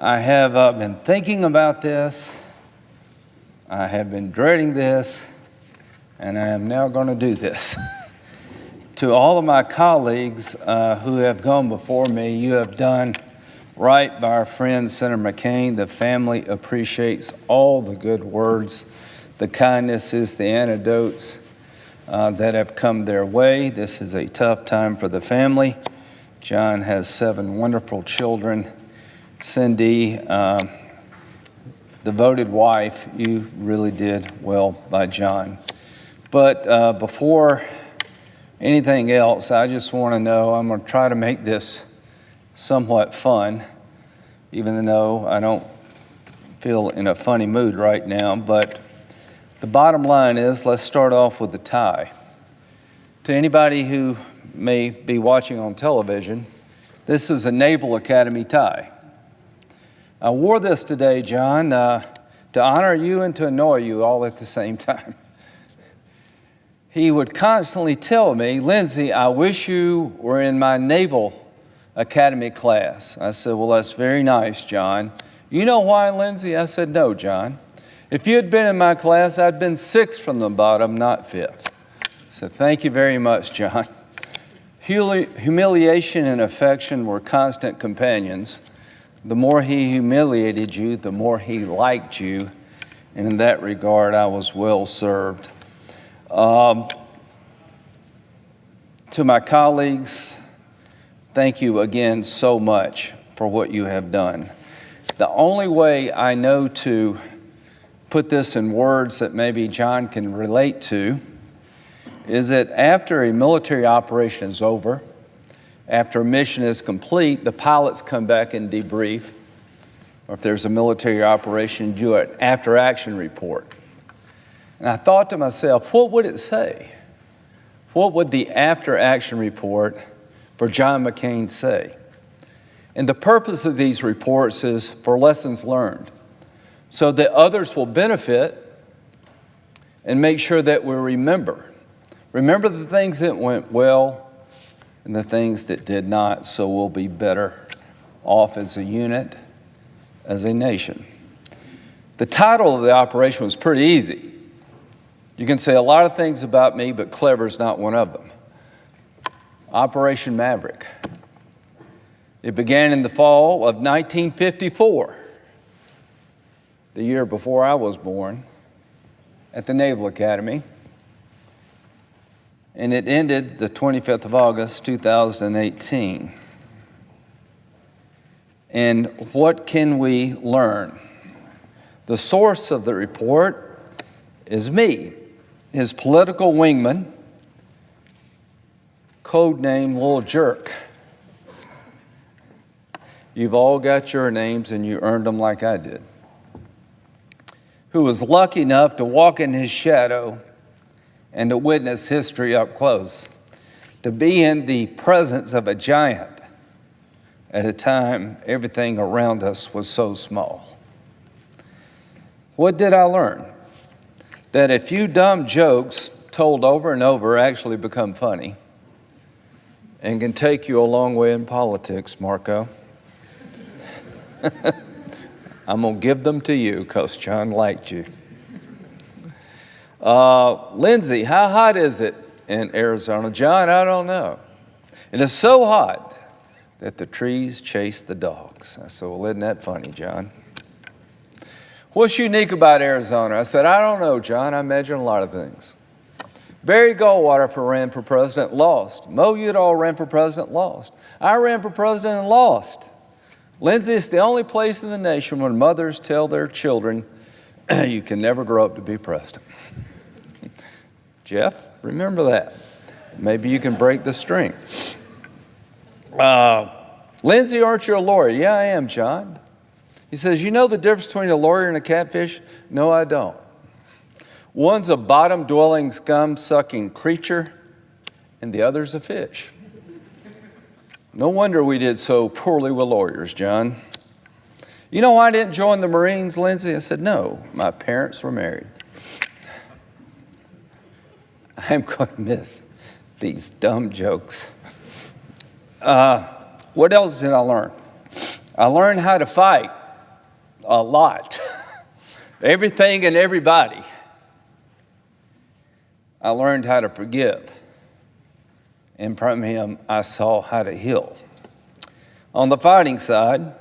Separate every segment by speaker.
Speaker 1: I have been thinking about this. I have been dreading this, and I am now going to do this. To all of my colleagues who have gone before me, you have done right by our friend Senator McCain. The family appreciates all the good words, the kindnesses, the anecdotes that have come their way. This is a tough time for the family. John has 7 wonderful children. Cindy, devoted wife, you really did well by John. But before anything else, I just want to know, I'm going to try to make this somewhat fun, even though I don't feel in a funny mood right now. But the bottom line is, let's start off with the tie. To anybody who may be watching on television, this is a Naval Academy tie. I wore this today, John, to honor you and to annoy you all at the same time. He would constantly tell me, Lindsey, I wish you were in my Naval Academy class. I said, well, that's very nice, John. You know why, Lindsey? I said, no, John. If you had been in my class, I'd been 6th from the bottom, not 5th. I said, thank you very much, John. Humiliation and affection were constant companions. The more he humiliated you, the more he liked you. And in that regard, I was well served. To my colleagues, thank you again so much for what you have done. The only way I know to put this in words that maybe John can relate to is that after a military operation is over, after a mission is complete, the pilots come back and debrief, or if there's a military operation, do an after-action report. And I thought to myself, what would it say? What would the after-action report for John McCain say? And the purpose of these reports is for lessons learned, so that others will benefit and make sure that we remember. Remember the things that went well and the things that did not, so we'll be better off as a unit, as a nation. The title of the operation was pretty easy. You can say a lot of things about me, but clever is not one of them. Operation Maverick. It began in the fall of 1954, the year before I was born, at the Naval Academy. And it ended the 25th of August, 2018. And what can we learn? The source of the report is me, his political wingman, codename Little Jerk. You've all got your names and you earned them like I did. Who was lucky enough to walk in his shadow and to witness history up close, to be in the presence of a giant at a time everything around us was so small. What did I learn? That a few dumb jokes told over and over actually become funny and can take you a long way in politics, Marco. I'm going to give them to you because John liked you. Lindsey, how hot is it in Arizona? John, I don't know. It is so hot that the trees chase the dogs. I said, well, isn't that funny, John? What's unique about Arizona? I said, I don't know, John. I imagine a lot of things. Barry Goldwater ran for president, lost. Mo Udall ran for president, lost. I ran for president and lost. Lindsey, it's the only place in the nation when mothers tell their children, you can never grow up to be president. Jeff, remember that. Maybe you can break the string. Lindsey, aren't you a lawyer? Yeah, I am, John. He says, you know the difference between a lawyer and a catfish? No, I don't. One's a bottom-dwelling, scum-sucking creature, and the other's a fish. No wonder we did so poorly with lawyers, John. You know why I didn't join the Marines, Lindsey? I said, no, my parents were married. I'm going to miss these dumb jokes. What else did I learn? I learned how to fight. a lot. Everything and everybody. I learned how to forgive. And from him, I saw how to heal. On the fighting side,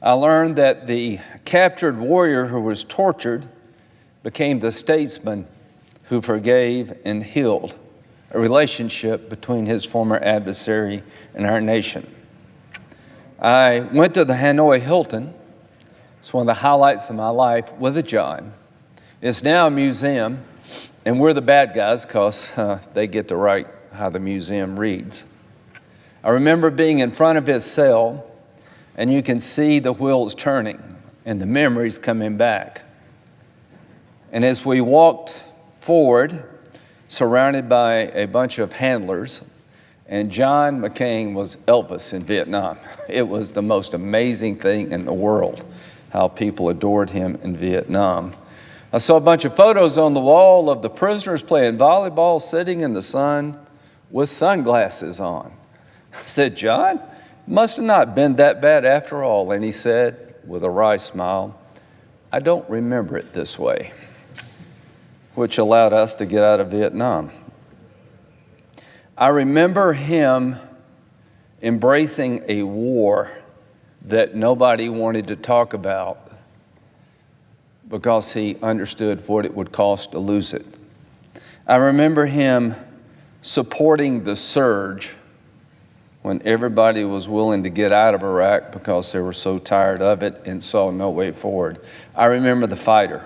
Speaker 1: I learned that the captured warrior who was tortured became the statesman who forgave and healed a relationship between his former adversary and our nation. I went to the Hanoi Hilton. It's one of the highlights of my life with a John. It's now a museum, and we're the bad guys because they get to write how the museum reads. I remember being in front of his cell, and you can see the wheels turning and the memories coming back. And as we walked forward, surrounded by a bunch of handlers, and John McCain was Elvis in Vietnam. It was the most amazing thing in the world, how people adored him in Vietnam. I saw a bunch of photos on the wall of the prisoners playing volleyball, sitting in the sun with sunglasses on. I said, John, must have not been that bad after all. And he said, with a wry smile, I don't remember it this way, which allowed us to get out of Vietnam. I remember him embracing a war that nobody wanted to talk about because he understood what it would cost to lose it. I remember him supporting the surge when everybody was willing to get out of Iraq because they were so tired of it and saw no way forward. I remember the fighter.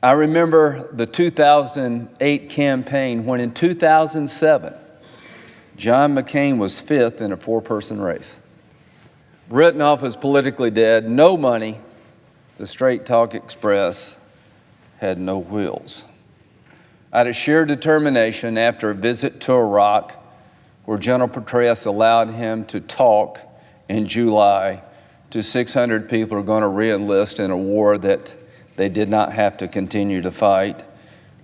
Speaker 1: I remember the 2008 campaign when in 2007, John McCain was fifth in a four-person race. Written off as politically dead, no money, the Straight Talk Express had no wheels. I had a sheer determination after a visit to Iraq where General Petraeus allowed him to talk in July to 600 people who are going to re-enlist in a war that they did not have to continue to fight,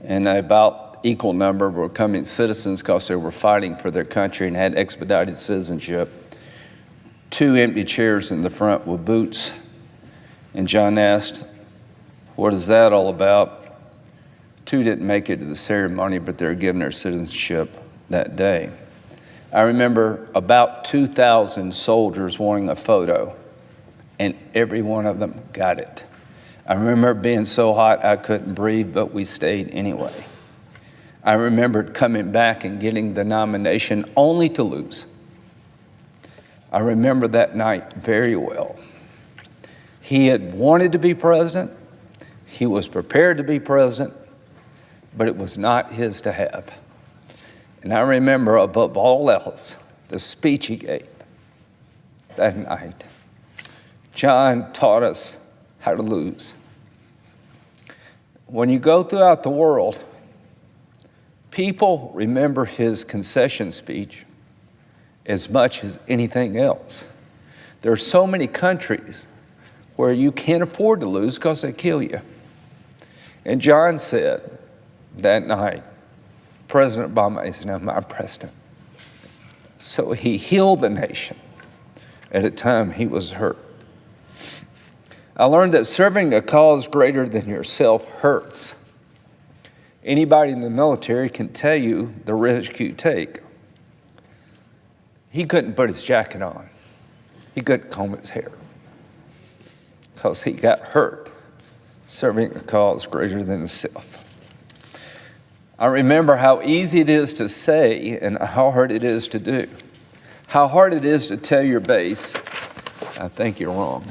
Speaker 1: and about equal number were becoming citizens because they were fighting for their country and had expedited citizenship. 2 empty chairs in the front with boots. And John asked, what is that all about? 2 didn't make it to the ceremony, but they were given their citizenship that day. I remember about 2,000 soldiers wanting a photo, and every one of them got it. I remember it being so hot I couldn't breathe, but we stayed anyway. I remembered coming back and getting the nomination only to lose. I remember that night very well. He had wanted to be president. He was prepared to be president, but it was not his to have. And I remember above all else, the speech he gave that night. John taught us how to lose. When you go throughout the world, people remember his concession speech as much as anything else. There are so many countries where you can't afford to lose because they kill you. And John said that night, President Obama is now my president. So he healed the nation at a time he was hurt. I learned that serving a cause greater than yourself hurts. Anybody in the military can tell you the risk you take. He couldn't put his jacket on. He couldn't comb his hair because he got hurt serving a cause greater than himself. I remember how easy it is to say and how hard it is to do. How hard it is to tell your base, I think you're wrong.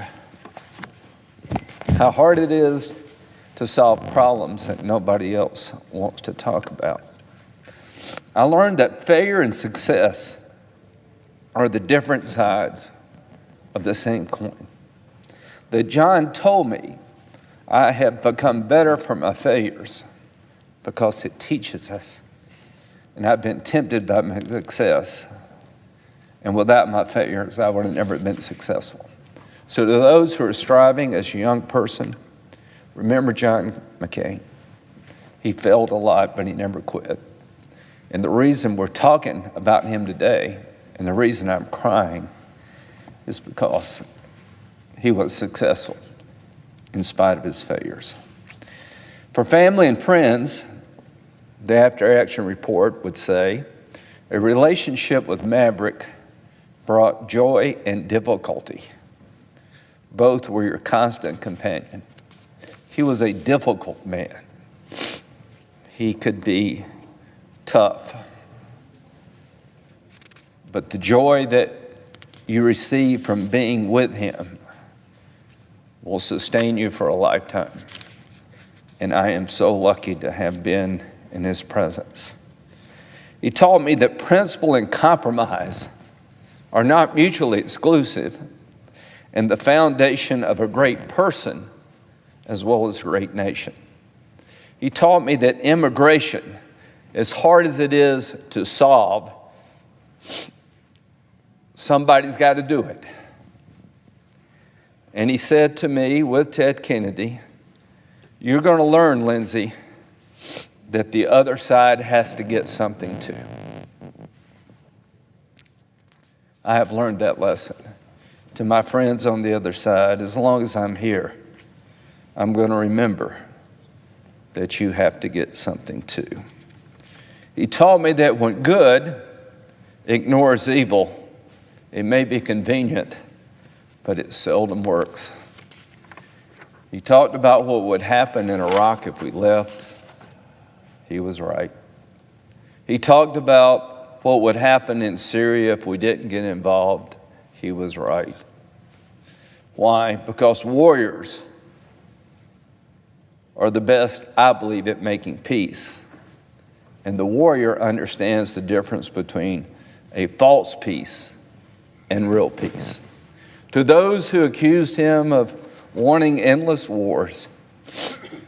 Speaker 1: How hard it is to solve problems that nobody else wants to talk about. I learned that failure and success are the different sides of the same coin. That John told me I have become better from my failures because it teaches us. And I've been tempted by my success. And without my failures, I would have never been successful. So to those who are striving as a young person, remember John McCain. He failed a lot, but he never quit. And the reason we're talking about him today, and the reason I'm crying, is because he was successful in spite of his failures. For family and friends, the after action report would say, a relationship with Maverick brought joy and difficulty. Both were your constant companion. He was a difficult man. He could be tough. But the joy that you receive from being with him will sustain you for a lifetime. And I am so lucky to have been in his presence. He taught me that principle and compromise are not mutually exclusive and the foundation of a great person as well as a great nation. He taught me that immigration, as hard as it is to solve, somebody's got to do it. And he said to me with Ted Kennedy, you're going to learn, Lindsey, that the other side has to get something too. I have learned that lesson. To my friends on the other side, as long as I'm here, I'm going to remember that you have to get something too. He taught me that when good ignores evil, it may be convenient, but it seldom works. He talked about what would happen in Iraq if we left. He was right. He talked about what would happen in Syria if we didn't get involved. He was right. Why? Because warriors are the best, I believe, at making peace. And the warrior understands the difference between a false peace and real peace. To those who accused him of wanting endless wars,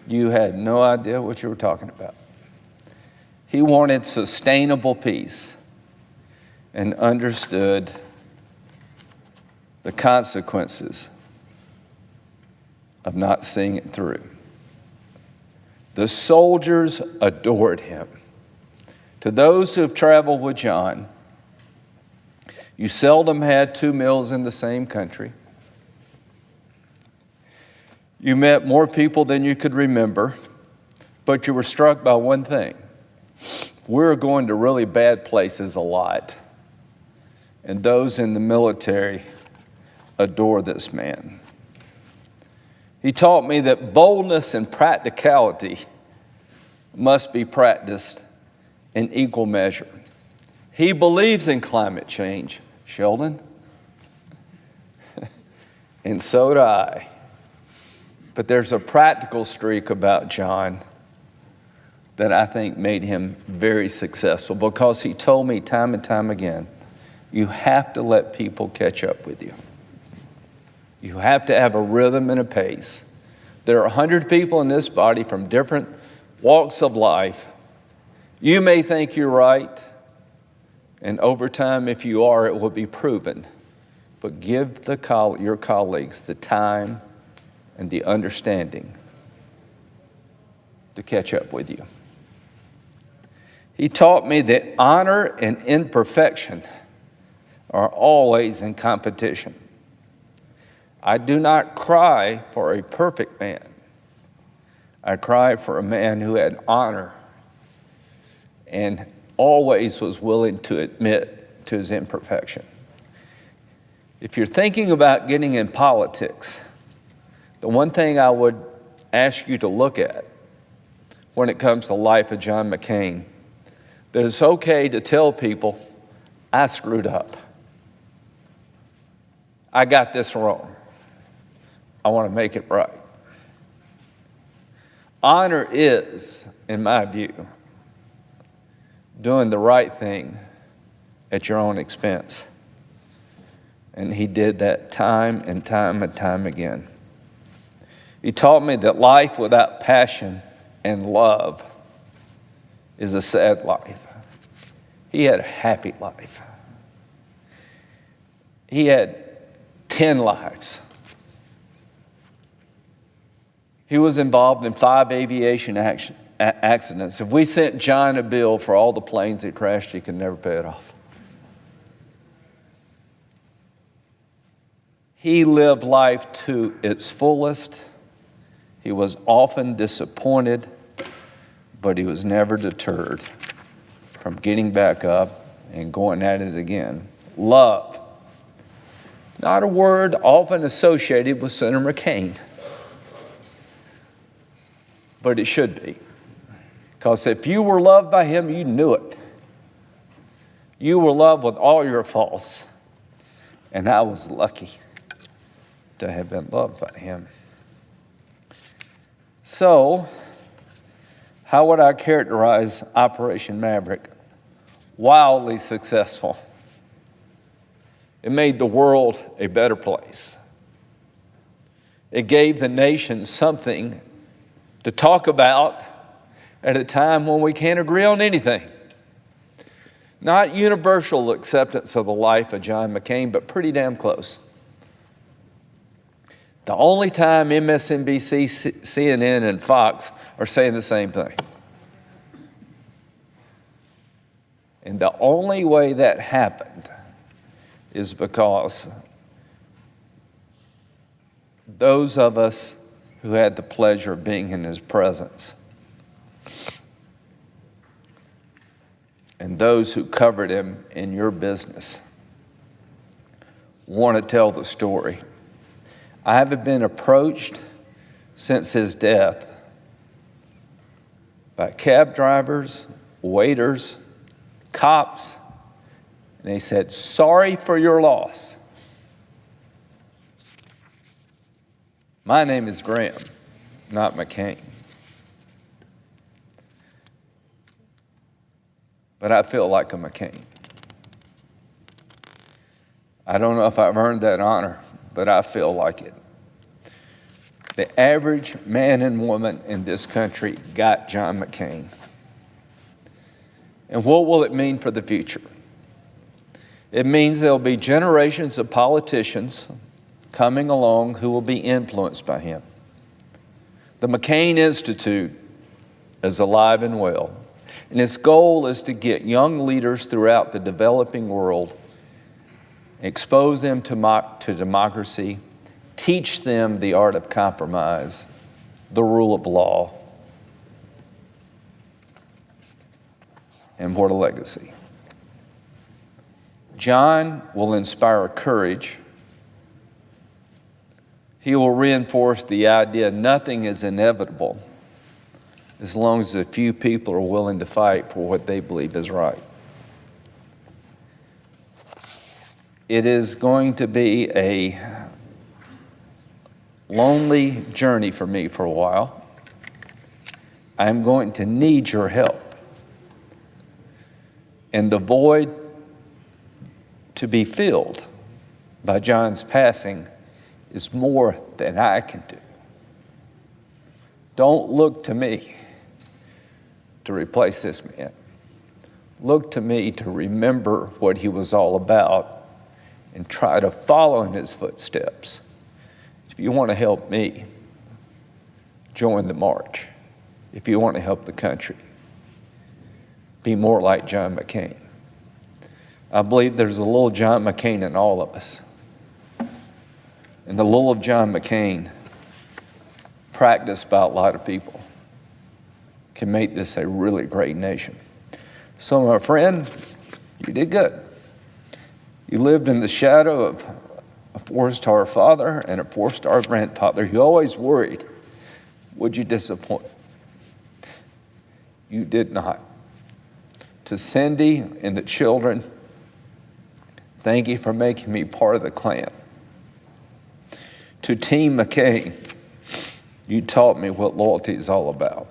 Speaker 1: you had no idea what you were talking about. He wanted sustainable peace and understood the consequences of not seeing it through. The soldiers adored him. To those who have traveled with John, you seldom had 2 meals in the same country. You met more people than you could remember, but you were struck by one thing. We're going to really bad places a lot, and those in the military adore this man. He taught me that boldness and practicality must be practiced in equal measure. He believes in climate change, Sheldon, and so do I. But there's a practical streak about John that I think made him very successful, because he told me time and time again, you have to let people catch up with you. You have to have a rhythm and a pace. There are 100 people in this body from different walks of life. You may think you're right, and over time, if you are, it will be proven. But give your colleagues the time and the understanding to catch up with you. He taught me that honor and imperfection are always in competition. I do not cry for a perfect man. I cry for a man who had honor and always was willing to admit to his imperfection. If you're thinking about getting in politics, the one thing I would ask you to look at when it comes to the life of John McCain, that it's okay to tell people, I screwed up. I got this wrong. I want to make it right. Honor is, in my view, doing the right thing at your own expense. And he did that time and time and time again. He taught me that life without passion and love is a sad life. He had a happy life. He had 10 lives. He was involved in 5 aviation accidents. If we sent John a bill for all the planes that crashed, he could never pay it off. He lived life to its fullest. He was often disappointed, but he was never deterred from getting back up and going at it again. Love, not a word often associated with Senator McCain, but it should be. Because if you were loved by him, you knew it. You were loved with all your faults. And I was lucky to have been loved by him. So, how would I characterize Operation Maverick? Wildly successful. It made the world a better place. It gave the nation something to talk about at a time when we can't agree on anything. Not universal acceptance of the life of John McCain, but pretty damn close. The only time MSNBC, CNN, and Fox are saying the same thing. And the only way that happened is because those of us who had the pleasure of being in his presence and those who covered him in your business want to tell the story. I haven't been approached since his death by cab drivers, waiters, cops, and they said, "Sorry for your loss." My name is Graham, not McCain. But I feel like a McCain. I don't know if I've earned that honor, but I feel like it. The average man and woman in this country got John McCain. And what will it mean for the future? It means there'll be generations of politicians coming along who will be influenced by him. The McCain Institute is alive and well, and its goal is to get young leaders throughout the developing world, expose them to democracy, teach them the art of compromise, the rule of law, and what a legacy. John will inspire courage. He will reinforce the idea nothing is inevitable as long as a few people are willing to fight for what they believe is right. It is going to be a lonely journey for me for a while. I'm going to need your help. And the void to be filled by John's passing is more than I can do. Don't look to me to replace this man. Look to me to remember what he was all about and try to follow in his footsteps. If you want to help me, join the march. If you want to help the country, be more like John McCain. I believe there's a little John McCain in all of us. And the little of John McCain, practiced by a lot of people, can make this a really great nation. So, my friend, you did good. You lived in the shadow of a 4-star father and a 4-star grandfather. You always worried, would you disappoint? You did not. To Cindy and the children, thank you for making me part of the clan. To Team McCain, you taught me what loyalty is all about.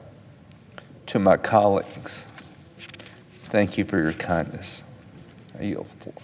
Speaker 1: To my colleagues, thank you for your kindness. I yield the floor.